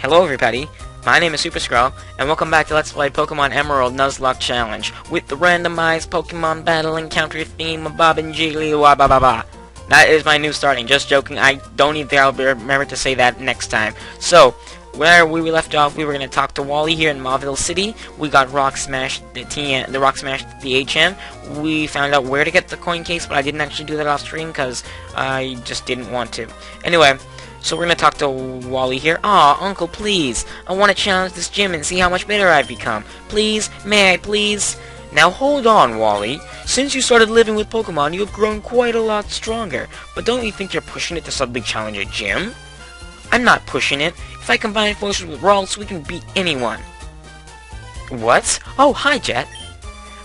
Hello everybody, my name is Superscrull, and welcome back to Let's Play Pokemon Emerald Nuzlocke Challenge with the randomized Pokemon battle encounter theme of Bob and Jiggly wa ba ba ba. That is my new starting, just joking, I don't even think I'll remember to say that next time. So, where we left off, we were going to talk to Wally here in Mauville City. We got Rock Smash, the Rock Smash, the HM. We found out where to get the coin case, but I didn't actually do that off screen because I just didn't want to. Anyway, so we're going to talk to Wally here. Aw, Uncle, please. I want to challenge this gym and see how much better I've become. Please? May I, please? Now hold on, Wally. Since you started living with Pokemon, you have grown quite a lot stronger. But don't you think you're pushing it to suddenly challenge a gym? I'm not pushing it. If I combine forces with Ralts, we can beat anyone. What? Oh, hi, Jet.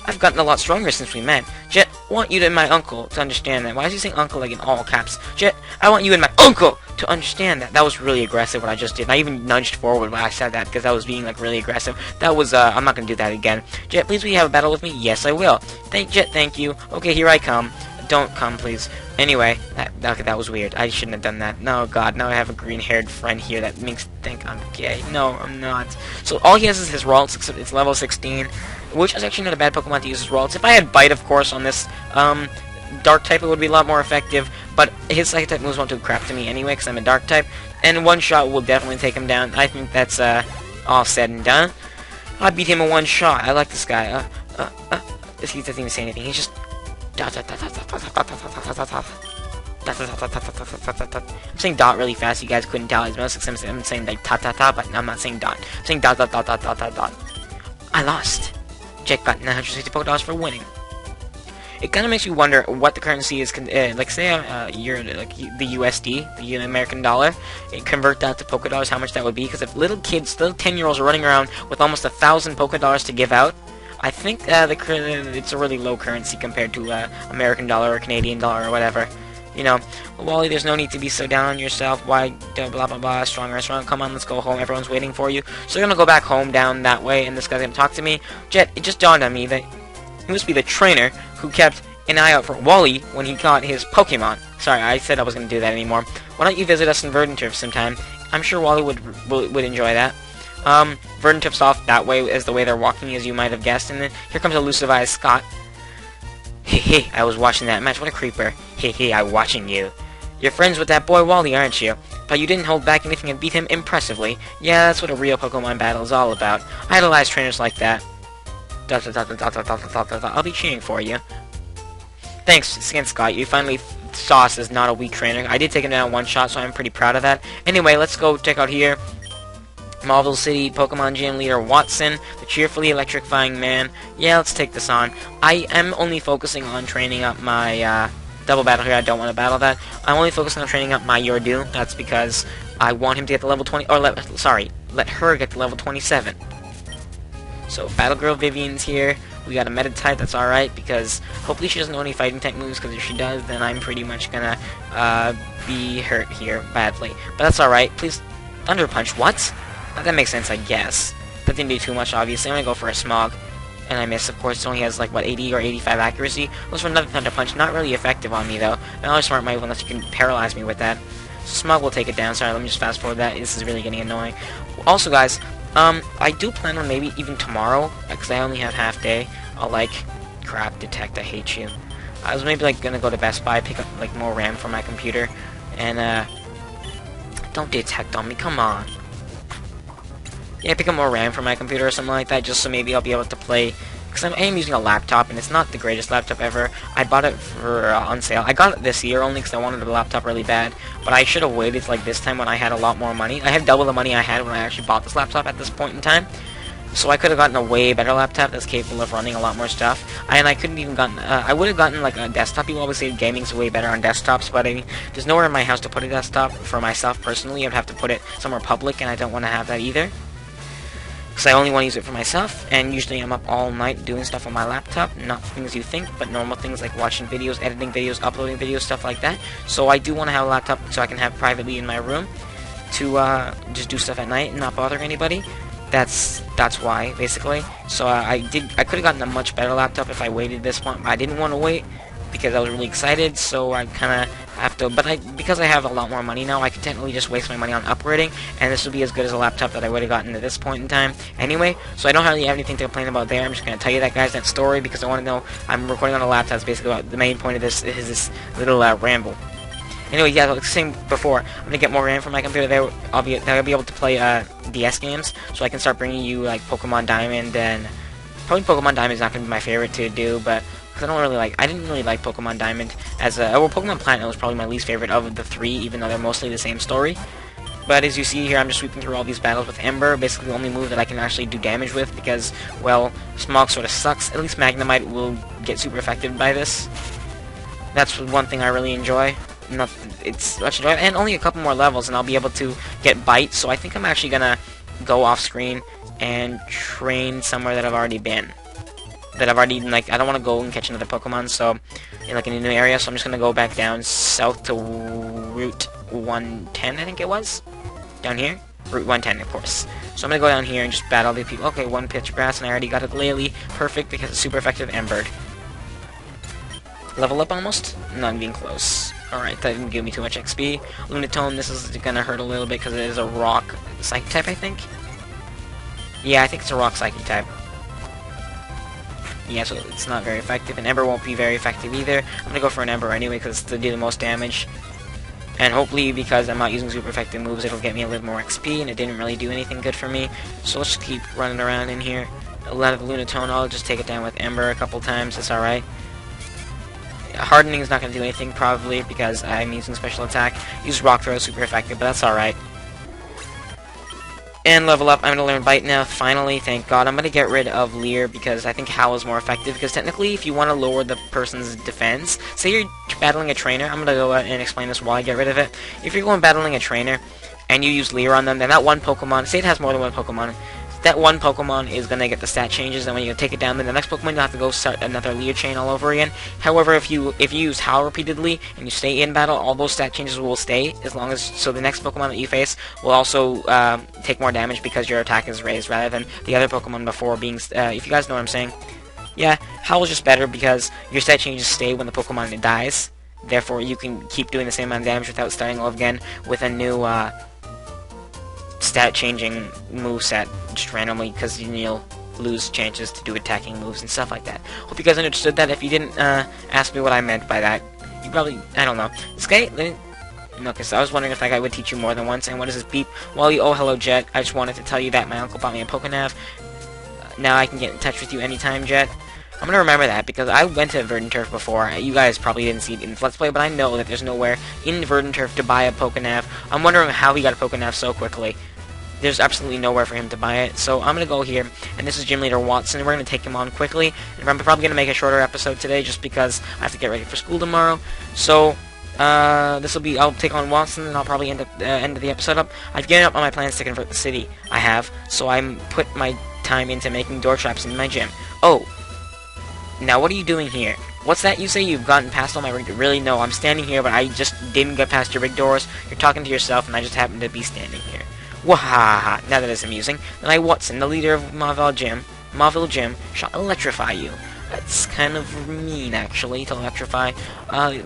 I've gotten a lot stronger since we met. Jet, I want you and my uncle to understand that. Why is he saying uncle like in all caps? Jet, I want you and my uncle to understand that. That was really aggressive what I just did. I even nudged forward when I said that because I was being like really aggressive. That was, I'm not going to do that again. Jet, please will you have a battle with me? Yes, I will. Jet, thank you. Okay, here I come. Don't come, please. Anyway, that was weird. I shouldn't have done that. No, God, now I have a green-haired friend here that makes me think I'm gay. No, I'm not. So all he has is his Ralts, except it's level 16, which is actually not a bad Pokemon to use his Ralts. If I had Bite, of course, on this Dark type, it would be a lot more effective, but his Psychic type moves won't do crap to me anyway, because I'm a Dark type, and one shot will definitely take him down. I think that's all said and done. I beat him in one shot. I like this guy. He doesn't even say anything. He's just... I'm saying dot really fast, you guys couldn't tell. I'm saying like ta-ta-ta, but I'm not saying dot. I'm saying dot dot dot dot dot dot dot. I lost. Jack got 960 Pokedollars for winning. It kind of makes you wonder what the currency is, like say you're like the USD, the American dollar, and convert that to Pokedollars, how much that would be, because if little kids, little 10-year-olds are running around with almost 1,000 Pokedollars to give out, I think it's a really low currency compared to American dollar or Canadian dollar or whatever. You know, Wally, there's no need to be so down on yourself. Why, blah, blah, blah, stronger, stronger. Come on, let's go home. Everyone's waiting for you. So we're going to go back home down that way, and this guy's going to talk to me. Jet, it just dawned on me that he must be the trainer who kept an eye out for Wally when he caught his Pokemon. Sorry, I said I wasn't going to do that anymore. Why don't you visit us in Verdant sometime? I'm sure Wally would enjoy that. Verdant off that way as the way they're walking, as you might have guessed, and then here comes Elusive Eyes Scott. Hey, I was watching that match. What a creeper. Hey, I'm watching you. You're friends with that boy Wally, aren't you? But you didn't hold back anything and beat him impressively. Yeah, that's what a real Pokemon battle is all about. I idolize trainers like that. I'll be cheering for you. Thanks again, Scott. You finally saw us as not a weak trainer. I did take him down one shot, so I'm pretty proud of that. Anyway, let's go check out here. Mauville City Pokemon Gym Leader Watson, the cheerfully electrifying man. Yeah, let's take this on. I am only focusing on training up my double battle here. I don't want to battle that. I'm only focusing on training up my Yordu. That's because I want him to get to level 20, or let her get to level 27. So Battle Girl Vivian's here. We got a Meta type. That's all right because hopefully she doesn't know any fighting type moves. Because if she does, then I'm pretty much gonna be hurt here badly. But that's all right. Please, Thunder Punch. What? That makes sense, I guess. That didn't do too much, obviously. I'm gonna go for a Smog. And I miss, of course. It only has, like, what, 80 or 85 accuracy? Goes for another Thunder Punch. Not really effective on me, though. Another Smart move unless you can paralyze me with that. So Smog will take it down. Sorry, let me just fast forward that. This is really getting annoying. Also, guys, I do plan on maybe even tomorrow, because I only have half day, I'll, like, crap, Detect, I hate you. I was maybe, like, gonna go to Best Buy, pick up, like, more RAM for my computer. And, don't Detect on me, come on. Yeah, pick up more RAM for my computer or something like that, just so maybe I'll be able to play, because I am using a laptop, and it's not the greatest laptop ever. I bought it for on sale. I got it this year only because I wanted a laptop really bad, but I should have waited like this time when I had a lot more money. I had double the money I had when I actually bought this laptop at this point in time, so I could have gotten a way better laptop that's capable of running a lot more stuff. And I couldn't even gotten, I would have gotten like a desktop. People always say gaming's way better on desktops, but I mean, there's nowhere in my house to put a desktop for myself personally. I'd have to put it somewhere public, and I don't want to have that either. Because I only want to use it for myself, and usually I'm up all night doing stuff on my laptop. Not things you think, but normal things like watching videos, editing videos, uploading videos, stuff like that. So I do want to have a laptop so I can have privately in my room to just do stuff at night and not bother anybody. That's why, basically. So I could have gotten a much better laptop if I waited this long. I didn't want to wait. because I was really excited, so I kind of have to, but because I have a lot more money now, I can technically just waste my money on upgrading, and this will be as good as a laptop that I would have gotten at this point in time anyway, so I don't really have anything to complain about there. I'm just going to tell you that, guys, that story, because I want to know. I'm recording on a laptop. That's basically what the main point of this is, this little ramble. Anyway, yeah, like same before, I'm gonna get more RAM for my computer. There, I'll be able to play DS games, so I can start bringing you like Pokemon Diamond, and probably Pokemon Diamond is not gonna be my favorite to do, but because I didn't really like Pokemon Diamond as well, Pokemon Platinum was probably my least favorite of the three, even though they're mostly the same story. But as you see here, I'm just sweeping through all these battles with Ember, basically the only move that I can actually do damage with, because, well, Smog sort of sucks. At least Magnemite will get super affected by this. That's one thing I really enjoy. It's much enjoyable, and only a couple more levels, and I'll be able to get Bite, so I think I'm actually gonna go off-screen and train somewhere that I've already been. That I've already, like, I don't want to go and catch another Pokemon, so, in a new area, so I'm just gonna go back down south to Route 110, I think it was? Down here? Route 110, of course. So I'm gonna go down here and just battle the people. Okay, one Pitch Grass, and I already got a Glalie. Perfect, because it's super effective Embered. Level up almost? Not being close. Alright, that didn't give me too much XP. Lunatone, this is gonna hurt a little bit because it is a rock psychic type, I think? Yeah, I think it's a rock psychic type. Yeah, so it's not very effective, and Ember won't be very effective either. I'm gonna go for an Ember anyway because it's to do the most damage. And hopefully, because I'm not using super effective moves, it'll get me a little more XP, and it didn't really do anything good for me. So let's just keep running around in here. A lot of Lunatone, I'll just take it down with Ember a couple times, it's alright. Hardening is not going to do anything, probably, because I'm using special attack. Use Rock Throw, super effective, but that's alright. And level up, I'm going to learn Bite now, finally, thank God. I'm going to get rid of Leer, because I think Howl is more effective, because technically, if you want to lower the person's defense, say you're battling a trainer, I'm going to go and explain this while I get rid of it. If you're going battling a trainer, and you use Leer on them, then that one Pokemon, say it has more than one Pokemon, that one Pokemon is going to get the stat changes, and when you take it down, then the next Pokemon you'll have to go start another Leer chain all over again. However, if you use Howl repeatedly, and you stay in battle, all those stat changes will stay, as long as, so the next Pokemon that you face will also take more damage because your attack is raised, rather than the other Pokemon before being, if you guys know what I'm saying. Yeah, Howl is just better because your stat changes stay when the Pokemon dies, therefore you can keep doing the same amount of damage without starting all again with a new, stat-changing moveset just randomly, because you'll lose chances to do attacking moves and stuff like that. Hope you guys understood that. If you didn't ask me what I meant by that, you probably, I don't know. This guy, no, because I was wondering if that guy would teach you more than once. And what is this beep? Wally, oh hello Jet. I just wanted to tell you that my uncle bought me a Pokénav. Now I can get in touch with you anytime, Jet. I'm gonna remember that, because I went to Verdant Turf before. You guys probably didn't see it in Let's Play, but I know that there's nowhere in Verdant Turf to buy a Pokénav. I'm wondering how he got a Pokénav so quickly. There's absolutely nowhere for him to buy it, so I'm gonna go here, and this is Gym Leader Watson. We're gonna take him on quickly, and I'm probably gonna make a shorter episode today, just because I have to get ready for school tomorrow. So, this will be, I'll take on Watson, and I'll probably end the episode up. I've given up on my plans to convert the city, I have, so I'm put my time into making door traps in my gym. Oh, now what are you doing here? What's that you say? You've gotten past all my rigged doors? Really? No, I'm standing here, but I just didn't get past your rigged doors. You're talking to yourself, and I just happen to be standing here. Wahaha! Now that is amusing. Then Watson, the leader of Mauville Gym, shall electrify you. That's kind of mean, actually, to electrify.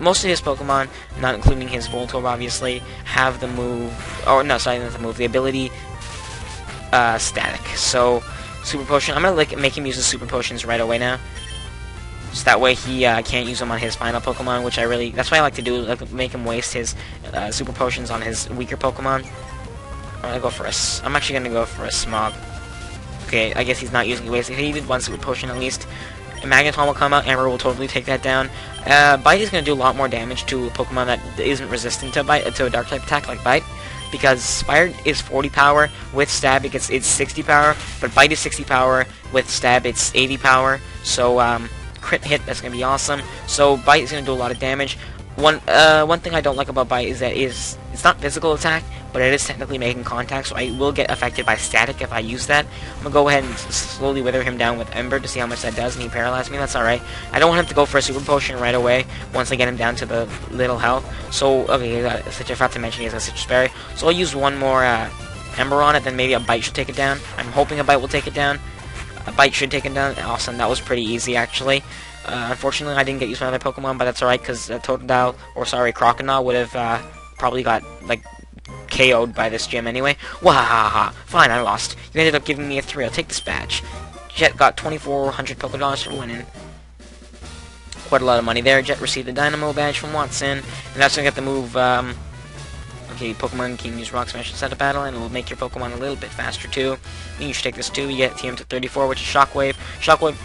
Most of his Pokemon, not including his Voltorb, obviously, have the move, or no, sorry, not the move, the ability, Static. So, Super Potion, I'm gonna make him use the Super Potions right away now. So that way he can't use them on his final Pokemon, which that's what I like to do, make him waste his Super Potions on his weaker Pokemon. I'm actually gonna go for a Smog. Okay, I guess he's not using waste. He did one Super Potion at least. A Magneton will come out, Amber will totally take that down. Bite is gonna do a lot more damage to a Pokemon that isn't resistant to a Dark type attack like Bite. Because Fire is 40 power, with Stab it's 60 power, but Bite is 60 power, with Stab it's 80 power. So crit hit, that's gonna be awesome. So Bite is gonna do a lot of damage. One thing I don't like about Bite is that it's not physical attack, but it is technically making contact, so I will get affected by static if I use that. I'm gonna go ahead and slowly wither him down with Ember to see how much that does, and he paralyzed me. That's alright. I don't want him to go for a Super Potion right away once I get him down to the little health. So, okay, I forgot to mention he has a Citrus Berry. So I'll use one more Ember on it, then maybe a Bite should take it down. I'm hoping a Bite will take it down. A Bite should take it down. Awesome, that was pretty easy, actually. Unfortunately, I didn't get used to my other Pokemon, but that's alright, because Crocodile would have probably got, like, KO'd by this gym anyway. Wahaha! Fine, I lost. You ended up giving me a 3. I'll take this badge. Jet got 2,400 Pokedollars for winning. Quite a lot of money there. Jet received the Dynamo badge from Watson, and that's gonna get the move, okay, Pokemon can use Rock Smash instead of Battle, and it will make your Pokemon a little bit faster too. You should take this too. You get TM to 34, which is Shockwave. Shockwave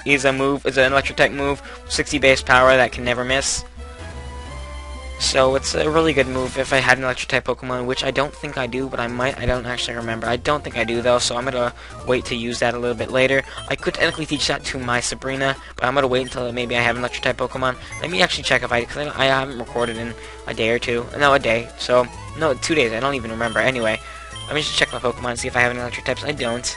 is an electric type move, 60 base power that can never miss. So it's a really good move if I had an electric type Pokemon, which I don't think I do, but I might. I don't actually remember. I don't think I do though, so I'm gonna wait to use that a little bit later. I could technically teach that to my Sabrina, but I'm gonna wait until maybe I have an electric type Pokemon. Let me actually check if because I haven't recorded in a day or two. No, a day. So no, 2 days. I don't even remember. Anyway, let me just check my Pokemon and see if I have any electric types. I don't,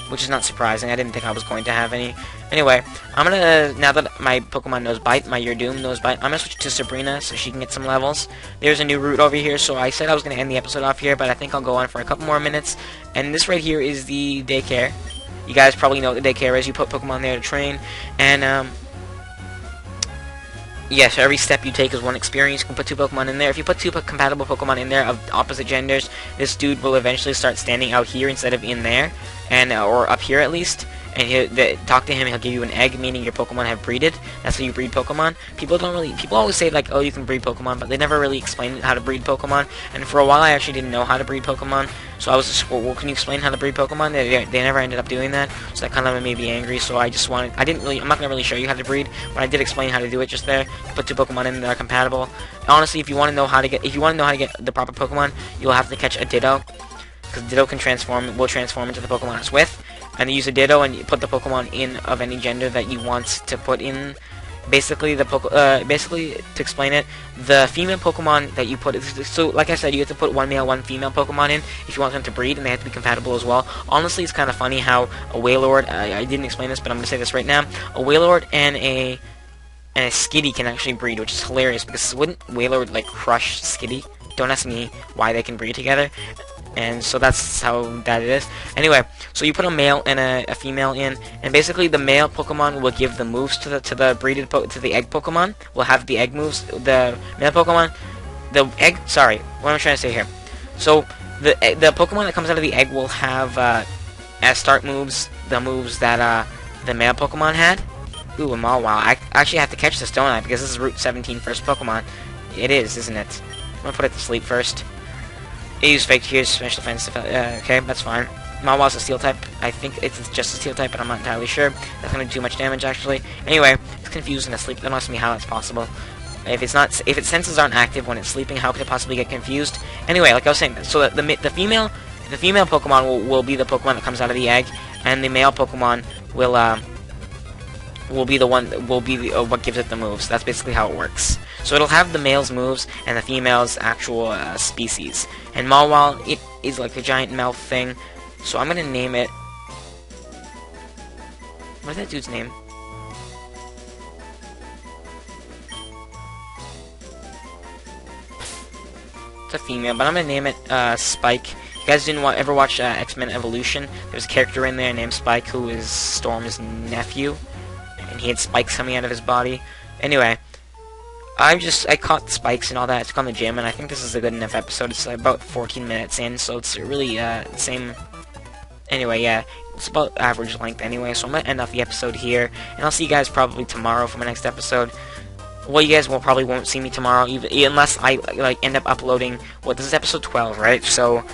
which is not surprising. I didn't think I was going to have any. Anyway, I'm gonna, now that my Pokemon knows Bite, my Yeardoom knows Bite, I'm gonna switch to Sabrina so she can get some levels. There's a new route over here, so I said I was gonna end the episode off here, but I think I'll go on for a couple more minutes. And this right here is the daycare. You guys probably know what the daycare is. You put Pokemon there to train, and yes, every step you take is 1 experience. You can put 2 Pokemon in there. If you put 2 compatible Pokemon in there of opposite genders, this dude will eventually start standing out here instead of in there, and or up here at least. And talk to him. He'll give you an egg, meaning your Pokemon have breeded. That's how you breed Pokemon. People always say like, oh, you can breed Pokemon, but they never really explain how to breed Pokemon. And for a while, I actually didn't know how to breed Pokemon. So I was just, well, can you explain how to breed Pokemon? They never ended up doing that. So that kind of made me angry. So I'm not gonna really show you how to breed, but I did explain how to do it just there. You put 2 Pokemon in that are compatible. Honestly, if you want to know how to get the proper Pokemon, you'll have to catch a Ditto, because Ditto will transform into the Pokemon it's with. And you use a Ditto and you put the Pokemon in of any gender that you want to put in. Basically, basically to explain it, the female Pokemon that you put, so like I said, you have to put 1 male, 1 female Pokemon in if you want them to breed, and they have to be compatible as well. Honestly, it's kind of funny how a Wailord, I didn't explain this, but I'm going to say this right now, a Wailord and a Skitty can actually breed, which is hilarious, because wouldn't Wailord, like, crush Skitty? Don't ask me why they can breed together. And so that's how that it is. Anyway, so you put a male and a female in, and basically the male Pokemon will give the moves to the egg Pokemon. Will have the egg moves. The male Pokemon, what am I trying to say here? So the Pokemon that comes out of the egg will have as start moves the moves that the male Pokemon had. Ooh, a Mawile. I actually have to catch this, don't I? Because this is Route 17 first Pokemon. It is, isn't it? I'm gonna put it to sleep first. They use fake tears, special defense. Okay, that's fine. Mawile's a steel type. I think it's just a steel type, but I'm not entirely sure. That's gonna do too much damage, actually. Anyway, it's confused and asleep. Don't ask me how that's possible. If its senses aren't active when it's sleeping, how could it possibly get confused? Anyway, like I was saying, so the female Pokemon will be the Pokemon that comes out of the egg, and the male Pokemon will be the one that will be what gives it the moves. That's basically how it works. So it'll have the male's moves and the female's actual species. And Mawile, it is like a giant mouth thing. So I'm gonna name it. What's that dude's name? It's a female, but I'm gonna name it Spike. You guys didn't ever watch X-Men Evolution? There's a character in there named Spike who is Storm's nephew, and he had spikes coming out of his body. Anyway, I caught the spikes and all that. I took on the gym, and I think this is a good enough episode. It's about 14 minutes in, so it's really the same. Anyway, yeah, it's about average length anyway, so I'm gonna end off the episode here, and I'll see you guys probably tomorrow for my next episode. Well, you guys probably won't see me tomorrow, unless I end up uploading. Well, this is episode 12, right? So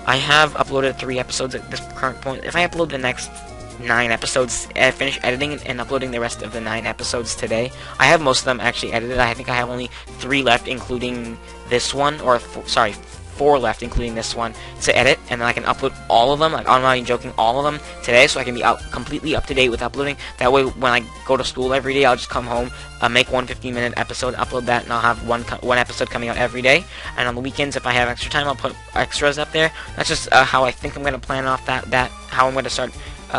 I have uploaded 3 episodes at this current point. If I upload the next 9 episodes, finish editing and uploading the rest of the 9 episodes today, I have most of them actually edited. I think I have only 3 left, including this one, or 4 left, including this one, to edit, and then I can upload all of them, like, I'm not even joking, all of them today, so I can be completely up to date with uploading. That way, when I go to school every day, I'll just come home, make one 15-minute episode, upload that, and I'll have one episode coming out every day. And on the weekends, if I have extra time, I'll put extras up there. That's just how I think I'm going to plan off how I'm going to start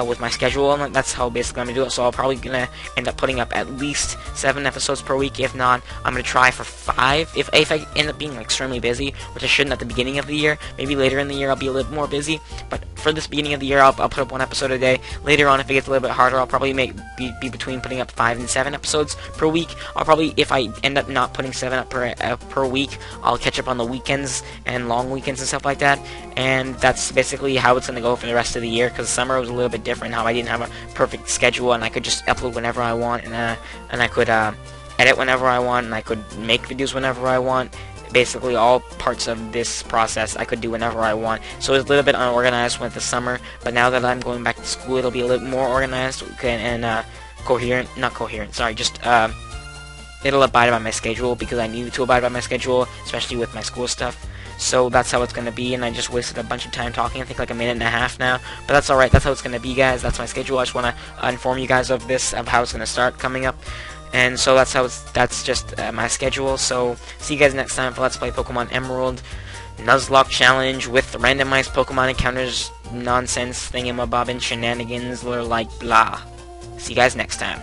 with my schedule, and that's how basically I'm going to do it. So I'm probably going to end up putting up at least 7 episodes per week. If not, I'm going to try for 5. If I end up being extremely busy, which I shouldn't at the beginning of the year, maybe later in the year I'll be a little more busy, but for this beginning of the year, I'll put up 1 episode a day. Later on, if it gets a little bit harder, I'll probably be between putting up 5 and 7 episodes per week. I'll probably, if I end up not putting 7 up per week, I'll catch up on the weekends and long weekends and stuff like that. And that's basically how it's going to go for the rest of the year, because summer was a little bit different, how I didn't have a perfect schedule, and I could just upload whenever I want, and I could edit whenever I want, and I could make videos whenever I want. Basically, all parts of this process I could do whenever I want. So it's a little bit unorganized with the summer, but now that I'm going back to school, it'll be a little more organized and it'll abide by my schedule, because I need to abide by my schedule, especially with my school stuff. So that's how it's going to be, and I just wasted a bunch of time talking, I think like a minute and a half now, but that's alright, that's how it's going to be, guys. That's my schedule. I just want to inform you guys of this, of how it's going to start coming up. And so that's just my schedule. So see you guys next time for Let's Play Pokemon Emerald Nuzlocke Challenge with randomized Pokemon encounters, nonsense, thingamabobbin, shenanigans, or like blah. See you guys next time.